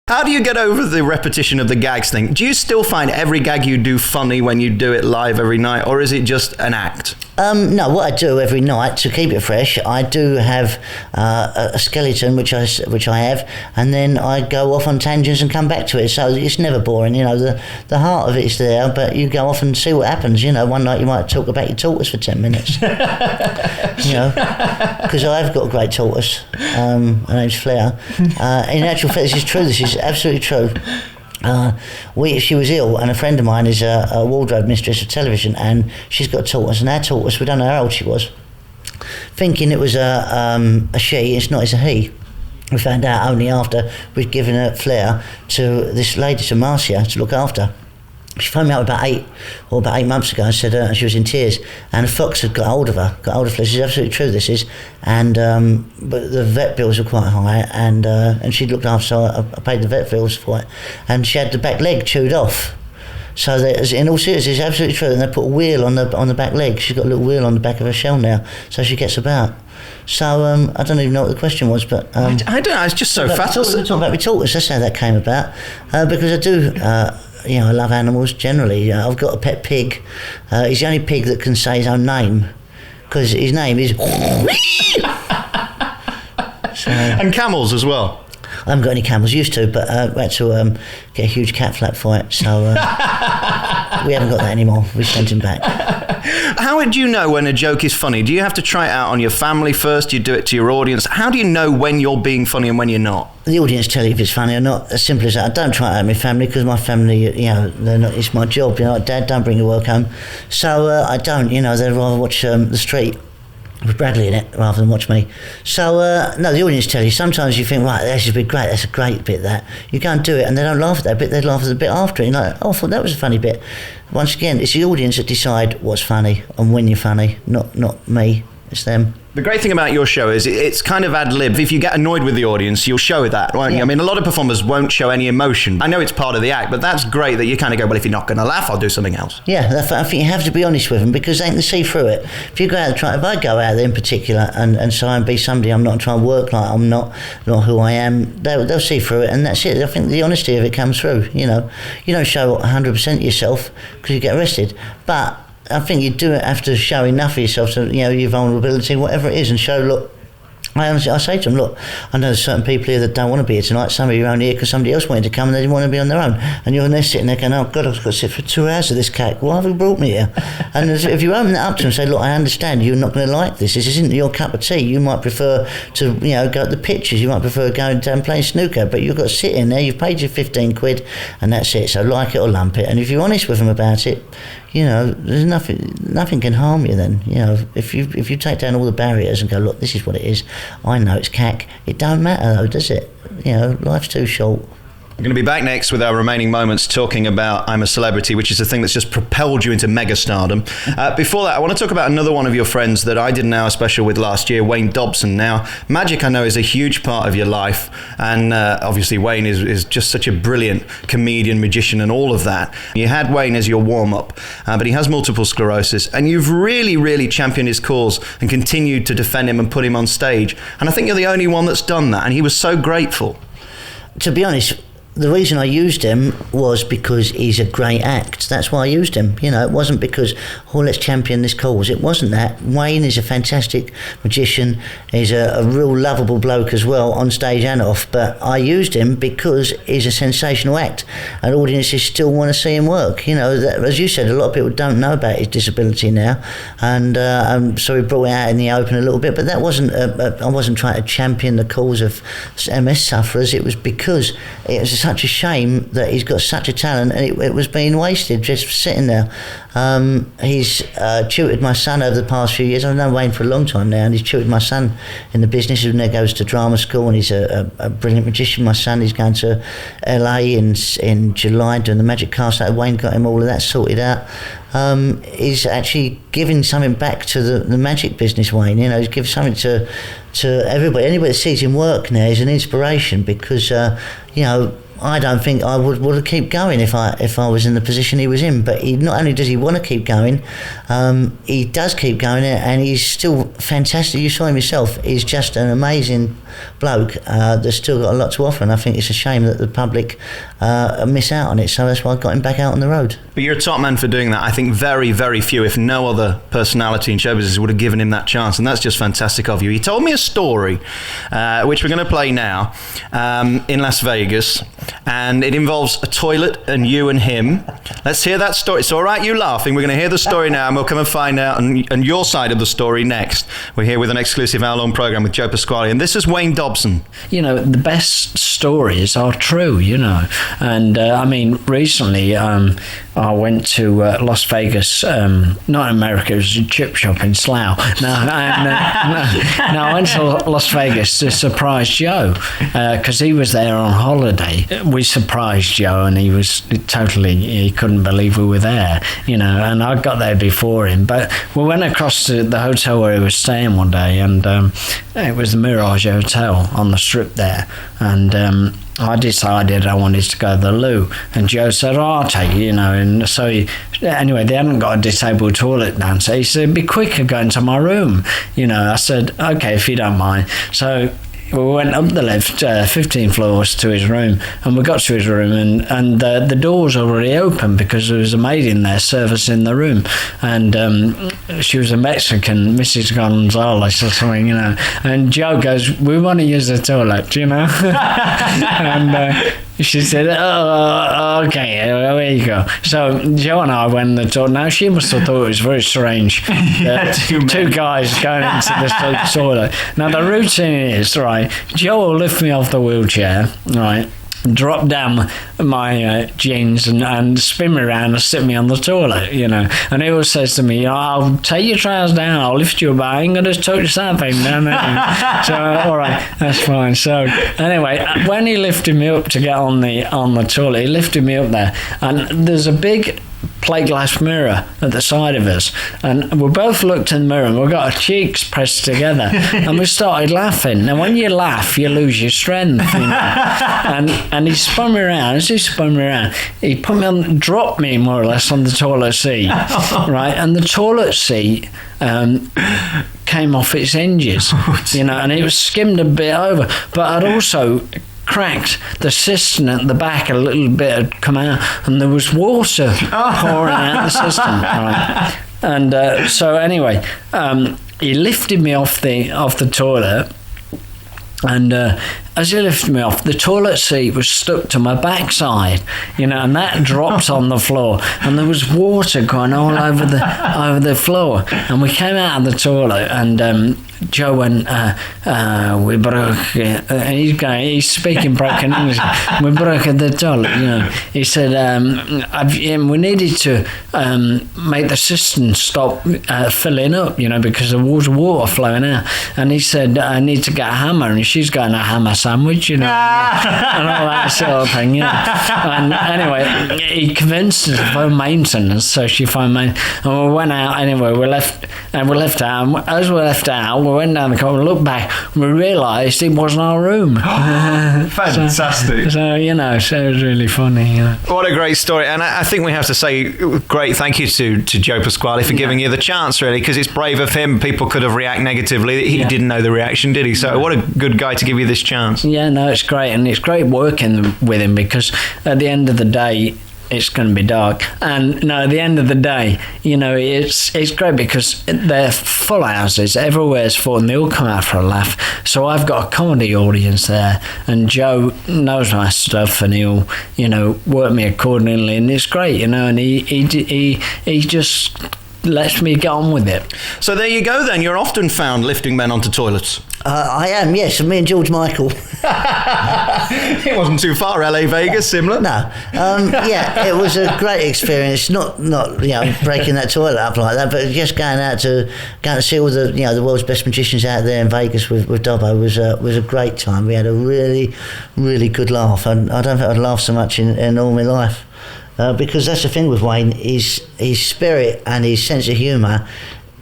How do you get over the repetition of the gags thing? Do you still find every gag you do funny when you do it live every night, or is it just an act? No, what I do every night to keep it fresh, I do have a skeleton which I have, and then I go off on tangents and come back to it. So it's never boring. The heart of it is there, but you go off and see what happens. One night you might talk about your tortoise for 10 minutes. Because I've got a great tortoise. Her name's Flair. In actual fact, this is true. This is absolutely true. She was ill, and a friend of mine is a wardrobe mistress of television, and she's got a tortoise, and our tortoise, we don't know how old she was, thinking it was a she, it's not, it's a he. We found out only after we'd given her Flair to this lady, to Marcia, to look after. She phoned me up about 8 months ago and said she was in tears, and a fox had got hold of her. This is absolutely true, this is. And but the vet bills were quite high, and she'd looked after, so I paid the vet bills for it. And she had the back leg chewed off. So that, in all seriousness, it's absolutely true. And they put a wheel on the back leg. She's got a little wheel on the back of her shell now, so she gets about. So I don't even know what the question was, but I don't know. It's just so fascinating. Talking about my tortoise, that's how that came about. Because I do. I love animals generally. I've got a pet pig. He's the only pig that can say his own name, because his name is. And camels as well. I haven't got any camels, used to, but we had to get a huge cat flap for it, so we haven't got that anymore. We sent him back. How would you know when a joke is funny? Do you have to try it out on your family first? Do you do it to your audience? How do you know when you're being funny and when you're not? The audience tell you if it's funny or not. As simple as that. I don't try it out with my family, because my family, they're not, it's my job. Like, Dad, don't bring your work home. So I don't. They'd rather watch The Street with Bradley in it rather than watch me. So no, the audience tell you. Sometimes you think, right, that should be great, that's a great bit, that. You go and do it and they don't laugh at that bit, they laugh at the bit after it. You're like, oh, I thought that was a funny bit. Once again, it's the audience that decide what's funny and when you're funny, not me, it's them. The great thing about your show is it's kind of ad-lib. If you get annoyed with the audience, you'll show that, won't you? I mean, a lot of performers won't show any emotion. I know it's part of the act, but that's great that you kind of go, well, if you're not going to laugh, I'll do something else. Yeah, I think you have to be honest with them, because they can see through it. If you go out and if I go out there in particular and try and be somebody I'm not, and try and work like I'm not who I am, they'll see through it, and that's it. I think the honesty of it comes through. You don't show 100% yourself because you get arrested, but I think you do have to show enough of yourself, so your vulnerability, whatever it is, and show, look, I say to them, look, I know there's certain people here that don't want to be here tonight. Some of you are only here because somebody else wanted to come and they didn't want to be on their own. And you're there sitting there going, oh God, I've got to sit for 2 hours of this cat. Why have you brought me here? And if you open that up to them and say, look, I understand you're not going to like this. This isn't your cup of tea. You might prefer to, go at the pictures. You might prefer going down playing snooker. But you've got to sit in there. You've paid your 15 quid and that's it. So like it or lump it. And if you're honest with them about it, there's nothing can harm you then. If you take down all the barriers and go, look, this is what it is. I know it's cack. It don't matter though, does it? Life's too short. We're going to be back next with our remaining moments talking about I'm a Celebrity, which is the thing that's just propelled you into mega stardom. Before that, I want to talk about another one of your friends that I did an hour special with last year, Wayne Dobson. Now, magic, I know, is a huge part of your life, and obviously Wayne is just such a brilliant comedian, magician, and all of that. You had Wayne as your warm-up, but he has multiple sclerosis, and you've really, really championed his cause and continued to defend him and put him on stage. And I think you're the only one that's done that, and he was so grateful. To be honest, the reason I used him was because he's a great act. That's why I used him. It wasn't because, let's champion this cause. It wasn't that. Wayne is a fantastic magician. He's a real lovable bloke as well, on stage and off. But I used him because he's a sensational act, and audiences still want to see him work. As you said, a lot of people don't know about his disability now, and so we brought it out in the open a little bit. But that wasn't. I wasn't trying to champion the cause of MS sufferers. It was because it was such a shame that he's got such a talent and it was being wasted just sitting there. He's tutored my son over the past few years. I've known Wayne for a long time now, and he's tutored my son in the business. He now goes to drama school, and he's a brilliant magician. My son is going to LA in July doing the magic cast. Wayne got him all of that sorted out. He's actually giving something back to the magic business, Wayne. He's giving something to everybody. Anybody that sees him work now is an inspiration, because I don't think I would have kept going if I was in the position he was in. But not only does he want to keep going, he does keep going, and he's still fantastic. You saw him yourself. He's just an amazing bloke that's still got a lot to offer, and I think it's a shame that the public miss out on it. So that's why I got him back out on the road. But you're a top man for doing that. I think very, very few, if no other personality in show business would have given him that chance, and that's just fantastic of you. He told me a story, which we're going to play now, in Las Vegas, and it involves a toilet and you and him. Let's hear that story. It's all right you laughing. We're going to hear the story now, and we'll come and find out and your side of the story next. We're here with an exclusive hour-long programme with Joe Pasquale, and this is Wayne Dobson. You know, the best stories are true, you know. And I mean, recently I went to Las Vegas, not America, it was a chip shop in Slough. No, I went to Las Vegas to surprise Joe, because he was there on holiday. We surprised Joe, and he couldn't believe we were there, you know, and I got there before him. But we went across to the hotel where he was staying one day, and it was the Mirage Hotel on the strip there, and I decided I wanted to go to the loo, and Joe said, I'll take you, you know. And so anyway, they hadn't got a disabled toilet down, so he said, it'd be quicker going to my room, you know. I said, okay, if you don't mind. So we went up the lift 15 floors to his room, and we got to his room, and the door was already open because there was a maid in there servicing the room, and she was a Mexican, Mrs. Gonzalez or something, you know. And Joe goes, we want to use the toilet, you know. And she said, oh, okay, there you go. So Joe and I went in the toilet. Now, she must have thought it was very strange that two guys going into the toilet. Now, the routine is, right, Joe will lift me off the wheelchair, right, drop down my jeans and spin me around and sit me on the toilet, you know. And he always says to me, I'll take your trousers down, I'll lift you up, I ain't going to touch something. No. So, all right, that's fine. So, anyway, when he lifted me up to get on the toilet, he lifted me up there, and there's a big plate glass mirror at the side of us, and we both looked in the mirror, and we got our cheeks pressed together, and we started laughing. Now, when you laugh, you lose your strength, you know. And he spun me around. As he spun me around, he dropped me more or less on the toilet seat, right? And the toilet seat came off its hinges, you know, and it was skimmed a bit over. But I'd also cracked the cistern at the back, a little bit had come out, and there was water pouring out the cistern, right? And so anyway, he lifted me off the toilet, and as he lifted me off, the toilet seat was stuck to my backside, you know, and that dropped on the floor, and there was water going all over the floor. And we came out of the toilet, and Joe went, we broke, and he's speaking broken English, we broke the toilet, you know. He said, we needed to make the cistern stop filling up, you know, because there was water flowing out. And he said, I need to get a hammer, and she's got a hammer sandwich, you know, and all that sort of thing, you know. And anyway, he convinced us for maintenance, so she found maintenance, and we went out anyway. We left out, and as we left out, we went down the corridor, looked back, and we realised it wasn't our room. Fantastic. So you know, so it was really funny, you know. What a great story. And I think we have to say great thank you to Joe Pasquale for giving you the chance, really, because it's brave of him. People could have reacted negatively. He didn't know the reaction, did he? So what a good guy to give you this chance. Yeah, no, it's great, and it's great working with him, because at the end of the day, it's going to be dark, and no, at the end of the day, you know, it's great because they're full houses, everywhere's full, and they all come out for a laugh. So I've got a comedy audience there, and Joe knows my stuff, and he'll, you know, work me accordingly, and it's great, you know. And he just lets me get on with it. So there you go then, you're often found lifting men onto toilets. I am, yes, and me and George Michael. It wasn't too far, LA, Vegas, similar? No. Yeah, it was a great experience, not you know, breaking that toilet up like that, but just going to see all the, you know, the world's best magicians out there in Vegas with Dobbo was a great time. We had a really, really good laugh, and I don't think I'd laughed so much in all my life. Because that's the thing with Wayne, his spirit and his sense of humour,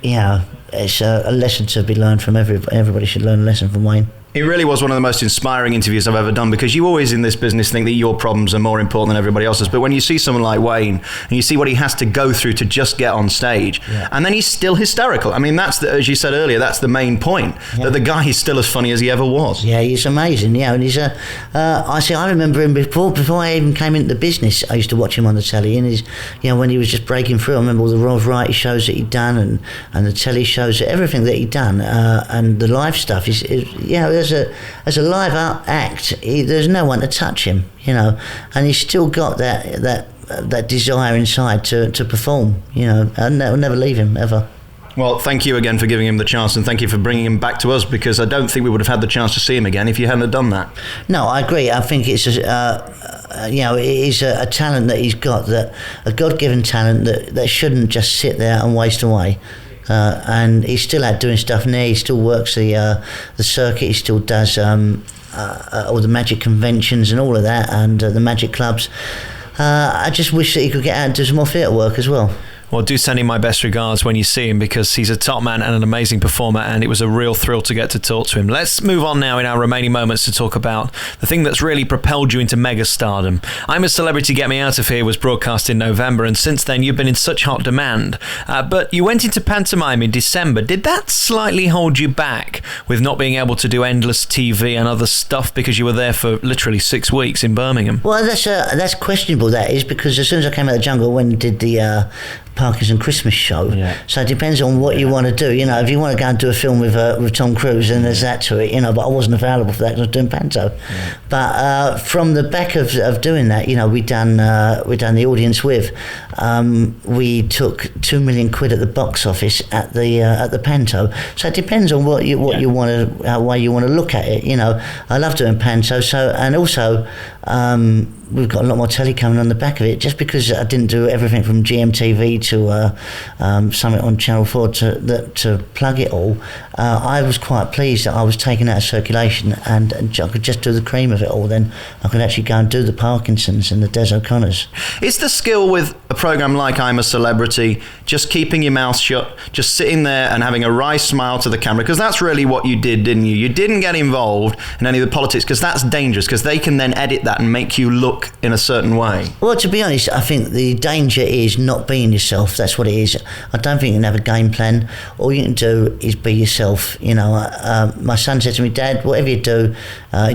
you know, it's a lesson to be learned from everybody should learn a lesson from Wayne. It really was one of the most inspiring interviews I've ever done, because you always in this business think that your problems are more important than everybody else's. But when you see someone like Wayne and you see what he has to go through to just get on stage, and then he's still hysterical. I mean, that's as you said earlier, that's the main point, that the guy is still as funny as he ever was. Yeah, he's amazing. Yeah, and he's I remember him before I even came into the business. I used to watch him on the telly, and when he was just breaking through. I remember all the variety shows that he'd done and the telly shows, everything that he'd done, and the live stuff. As a live act, there's no one to touch him, and he's still got that desire inside to perform, and that will never leave him ever. Well, thank you again for giving him the chance, and thank you for bringing him back to us, because I don't think we would have had the chance to see him again if you hadn't have done that. No, I agree. I think it's it is a talent that he's got, a God-given talent that shouldn't just sit there and waste away. And he's still out doing stuff now. He still works the circuit. He still does all the magic conventions and all of that, and the magic clubs. I just wish that he could get out and do some more theatre work as well. Well, do send him my best regards when you see him, because he's a top man and an amazing performer, and it was a real thrill to get to talk to him. Let's move on now in our remaining moments to talk about the thing that's really propelled you into mega stardom. I'm a Celebrity, Get Me Out of Here was broadcast in November, and since then you've been in such hot demand. But you went into pantomime in December. Did that slightly hold you back with not being able to do endless TV and other stuff because you were there for literally 6 weeks in Birmingham? Well, that's questionable, that is, because as soon as I came out of the jungle, when I did the Parkinson Christmas show. Yeah. So it depends on what you want to do. If you want to go and do a film with Tom Cruise, then there's that to it. But I wasn't available for that because I was doing panto. Yeah. But from the back of doing that, we done the audience with. We took £2 million at the box office at the panto. So it depends on what you want to, how way you want to look at it. I love doing panto. So, and also. We've got a lot more telly coming on the back of it, just because I didn't do everything from GMTV to something on Channel 4 to plug it all. I was quite pleased that I was taken out of circulation and I could just do the cream of it all. Then I could actually go and do the Parkinsons and the Des O'Connors. Is the skill with a programme like I'm a Celebrity just keeping your mouth shut, just sitting there and having a wry smile to the camera? Because that's really what you did, didn't you? You didn't get involved in any of the politics, because that's dangerous, because they can then edit that and make you look in a certain way. Well, to be honest, I think the danger is not being yourself. That's what it is. I don't think you can have a game plan. All you can do is be yourself. My son said to me, "Dad, whatever you do,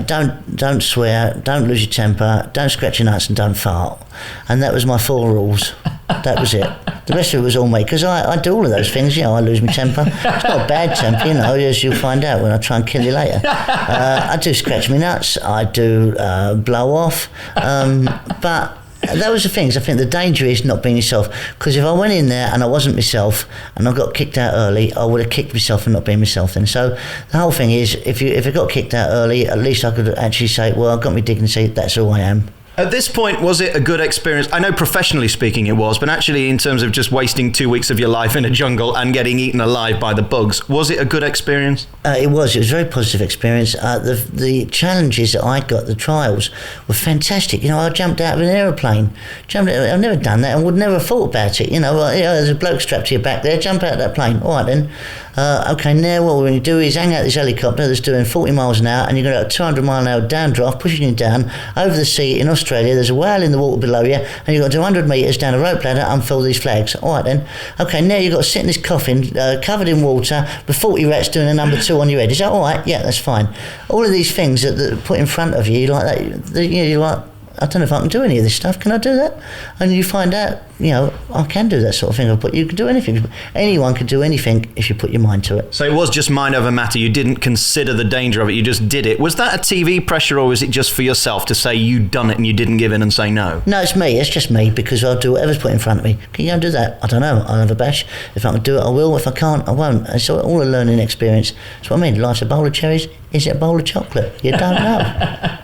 don't swear, don't lose your temper, don't scratch your nuts, and don't fart." And that was my 4 rules. That was it. The rest of it was all me, because I do all of those things. I lose my temper. It's not a bad temper, as you'll find out when I try and kill you later. I do scratch my nuts. I do blow off. But those are things. I think the danger is not being yourself, because if I went in there and I wasn't myself and I got kicked out early, I would have kicked myself for not being myself then. So the whole thing is, if I got kicked out early, at least I could actually say, well, I've got my dignity, that's who I am. At this point, was it a good experience? I know professionally speaking it was, but actually in terms of just wasting 2 weeks of your life in a jungle and getting eaten alive by the bugs, was it a good experience? It was a very positive experience. The challenges that I got, the trials, were fantastic. I jumped out of an aeroplane. I've never done that and would never have thought about it. There's a bloke strapped to your back there, jump out of that plane. All right then. Okay, now what we're going to do is hang out this helicopter that's doing 40 miles an hour, and you're going to have a 200 mile an hour downdraft pushing you down over the sea in Australia. There's a whale in the water below you, and you've got to do 100 metres down a rope ladder and unfurl these flags. All right then. Okay, now you've got to sit in this coffin covered in water with 40 rats doing a number 2 on your head. Is that all right? Yeah, that's fine. All of these things that are put in front of you like that, you're like, I don't know if I can do any of this stuff. Can I do that? And you find out, I can do that sort of thing. But you can do anything. Anyone can do anything if you put your mind to it. So it was just mind over matter. You didn't consider the danger of it. You just did it. Was that a TV pressure, or was it just for yourself to say you'd done it and you didn't give in and say no? No, it's me. It's just me, because I'll do whatever's put in front of me. Can you go and do that? I don't know. I'll have a bash. If I can do it, I will. If I can't, I won't. It's all a learning experience. That's what I mean. Life's a bowl of cherries. Is it a bowl of chocolate? You don't know.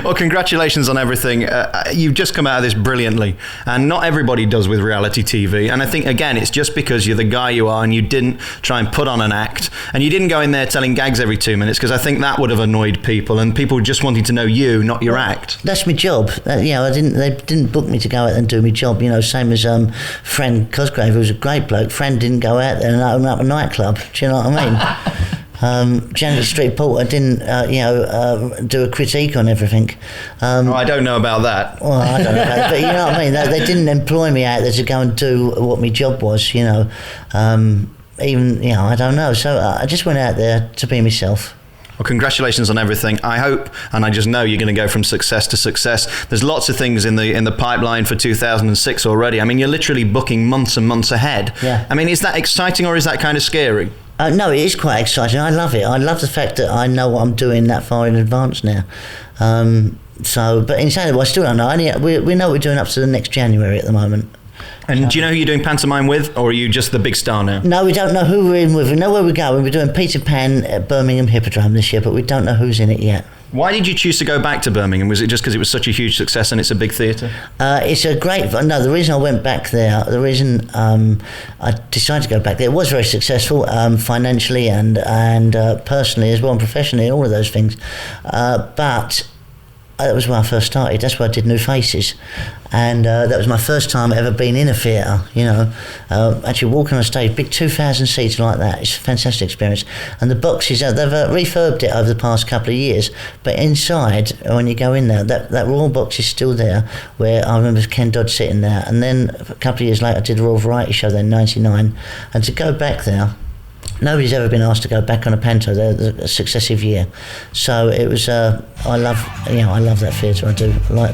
Well, congratulations on everything. You've just come out of this brilliantly, and not everybody does with reality TV. And I think, again, it's just because you're the guy you are and you didn't try and put on an act, and you didn't go in there telling gags every 2 minutes, because I think that would have annoyed people, and people just wanting to know you, not your act. That's my job. They didn't book me to go out and do my job. Same as Fran Cosgrave, who was a great bloke. Fran didn't go out there and open up a nightclub. Do you know what I mean? Janet Street Porter didn't, do a critique on everything. I don't know about that. Well, I don't know about that, but you know what I mean. They didn't employ me out there to go and do what my job was. Even I don't know. So I just went out there to be myself. Well, congratulations on everything. I hope, and I just know you're going to go from success to success. There's lots of things in the pipeline for 2006 already. I mean, you're literally booking months and months ahead. Yeah. I mean, is that exciting or is that kind of scary? No, it is quite exciting. I love it. I love the fact that I know what I'm doing that far in advance now. But in saying that, I still don't know. We know what we're doing up to the next January at the moment. And do you know who you're doing pantomime with, or are you just the big star now? No, we don't know who we're in with. We know where we're going. We're doing Peter Pan at Birmingham Hippodrome this year, but we don't know who's in it yet. Why did you choose to go back to Birmingham? Was it just because it was such a huge success and it's a big theatre? It's a great... No, the reason I went back there, the reason I decided to go back there, it was very successful financially and personally as well, and professionally, all of those things. But that was when I first started. That's where I did New Faces. And that was my first time ever being in a theatre, actually walking on stage, big 2,000 seats like that. It's a fantastic experience. And the boxes, they've refurbed it over the past couple of years, but inside, when you go in there, that Royal box is still there, where I remember Ken Dodd sitting there. And then a couple of years later, I did the Royal Variety Show there in 99. And to go back there, nobody's ever been asked to go back on a panto a successive year. So it was, I love that theatre. I do like